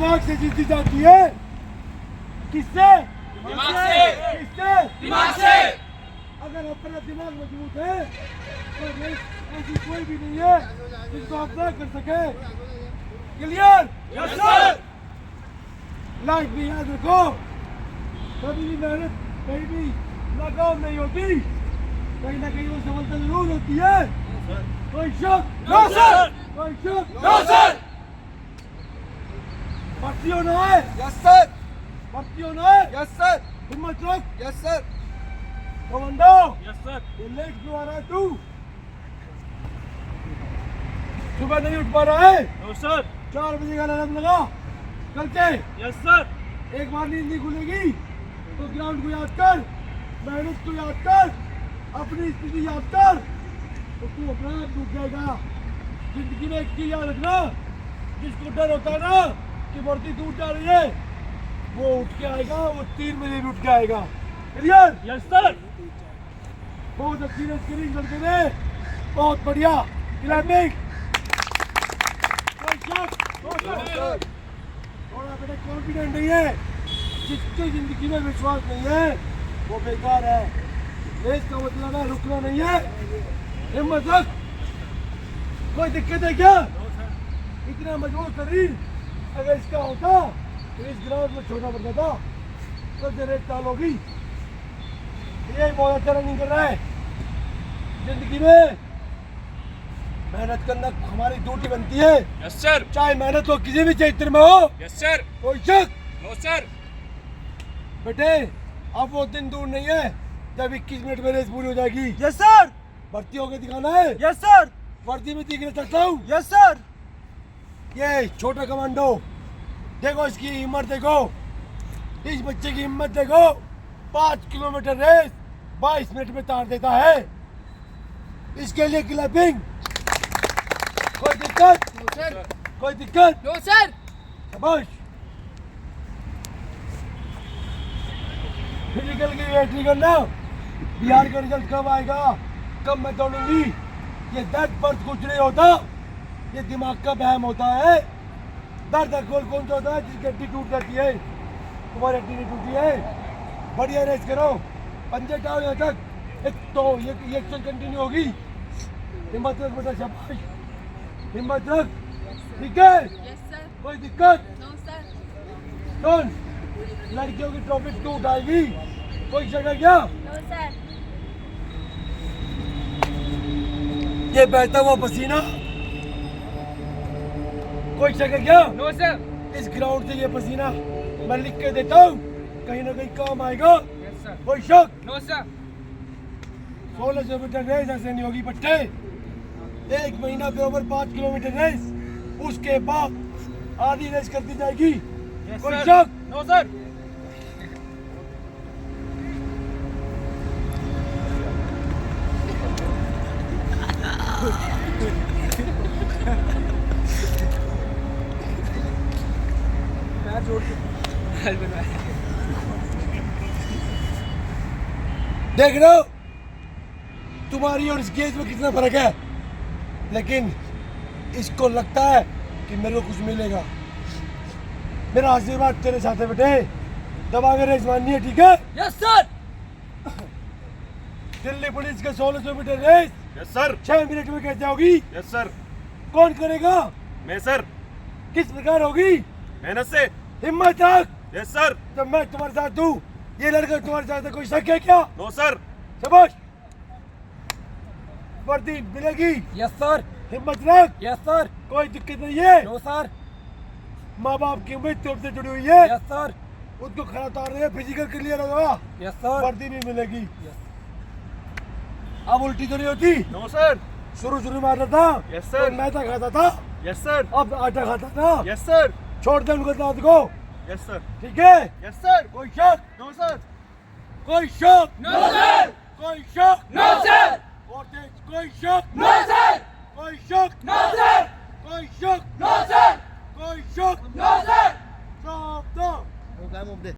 दिमाग से जीती जाती है। किससे? दिमाग से। किससे? दिमाग से। अगर अपना दिमाग मजबूत है तो ऐसी कोई भी नहीं है जिसको आप ना कर सके। क्लियर? Yes sir. लाइफ में याद रखो, कभी भी मेहनत कहीं भी नाकाम नहीं होती, कहीं ना कहीं वो सफलता जरूर होती है। कोई शक? No sir. कोई शक? No sir. भर्ती होना है, यस सर। भर्ती होना है, यस सर। हिम्मत रख। Yes sir. Commando, yes sir. ये लेट क्यों आ रहा है तू? सुबह नहीं उठ पा रहा है? No sir. 4 बजे का अलार्म लगा करके। Yes sir. एक बार नींद नहीं खुलेगी तो ग्राउंड को याद कर, मेहनत को याद कर, अपनी स्थिति याद कर, तो तू अपना आप टूट जाएगा। जिंदगी में एक चीज याद रखना, जिसको डर होता है ना कि वर्दी टूट जा रही है, वो उठ के आएगा, वो 3 बजे भी उठ के आएगा। क्लियर? Yes sir. बहुत अच्छी रेस करी लड़के ने, बहुत बढ़िया। क्लैपिंग। थोड़ा बेटा कॉन्फिडेंट नहीं है, जिसकी जिंदगी में विश्वास नहीं है वो बेकार है। रेस का मतलब है रुकना नहीं है, हिम्मत रख। कोई दिक्कत है क्या? इतना मजबूत शरीर अगर इसका होता तो इस ग्राउंड में छोटा पड़ता था, तो से रेस चाल होगी। ये बहुत अच्छा रनिंग कर रहा है। जिंदगी में मेहनत करना हमारी ड्यूटी बनती है। Yes sir. चाहे मेहनत हो किसी भी क्षेत्र में हो। Yes sir. कोई शक? No sir. बेटे अब वो दिन दूर नहीं है जब 21 मिनट में रेस पूरी हो जाएगी। Yes sir. भर्ती होकर दिखाना है। Yes sir. वर्दी में दिखने सकता हूँ। Yes sir. ये छोटा कमांडो, देखो इसकी हिम्मत, देखो इस बच्चे की हिम्मत देखो। 5 किलोमीटर रेस 22 मिनट में तार देता है। इसके लिए क्लैपिंग। कोई दिक्कत? No sir. कोई दिक्कत? No sir. शाबाश। फिजिकल की वेट नहीं करना। बिहार का रिजल्ट कब आएगा, कब मैं दौड़ूंगी, ये दर्द बर्द कुछ नहीं होता, ये दिमाग का वहम होता है। दर्द कौन सा होता है? जिसकी हड्डी टूट जाती है। तुम्हारी हड्डी नहीं टूटी है। बढ़िया रेस करो, पंजे टाओ यहाँ तक। एक तो ये एक्शन कंटिन्यू होगी। हिम्मत रख बेटा, शाबाश, हिम्मत रख। ठीक है? Yes sir. कोई दिक्कत? No sir. सुन, लड़कियों की ट्रॉफी तू उठाएगी, कोई शक है क्या? No sir. ये बहता हुआ पसीना, कोई शक है क्या? No sir. इस ग्राउंड से ये पसीना मैं लिख के देता हूँ, कहीं ना कहीं काम आएगा। Yes sir. कोई शक? No sir. 1600 मीटर रेस ऐसे नहीं होगी बच्चे। 1 महीना पे ओवर 5 किलोमीटर रेस, उसके बाद आधी रेस कर दी जाएगी। यस कोई सर। शक? No sir. देख रहे हो तुम्हारी और इस गेज में कितना फर्क है, लेकिन इसको लगता है कि मेरे को कुछ मिलेगा। मेरा आशीर्वाद तेरे साथ है बेटे, दबा के रेस माननी है, ठीक है? Yes sir. दिल्ली पुलिस के 1600 metre race yes sir. 6 minute में कैसे होगी? Yes sir. कौन करेगा? मैं सर। किस प्रकार होगी? मेहनत से। हिम्मत रख। Yes sir. जब मैं तुम्हारे साथ हूँ, ये लड़का तुम्हारे साथ है, कोई शक है क्या? No sir. शाबाश। वर्दी मिलेगी, यस सर। हिम्मत रख। Yes sir. कोई दिक्कत नहीं है। No sir. माँ बाप की उम्मीद तुमसे जुड़ी हुई है, यस सर। उसको खड़ा उतार रहे हैं, फिजिकल क्लियर होगा, यस सर। वर्दी भी मिलेगी। अब उल्टी तो नहीं होती? No sir. शुरू में आता था Yes, sir. तो मैदा खाता था, यस सर। अब आटा खाता था। Yes sir. छोड़ दे उनको दांत को, यस सर। ठीक है? Yes sir. कोई शक? No sir. कोई शक? No sir. कोई शक? No sir. और तेज, कोई शक? No sir. कोई शक? No sir. कोई शक? No sir. कोई शक? No sir. Stop, stop.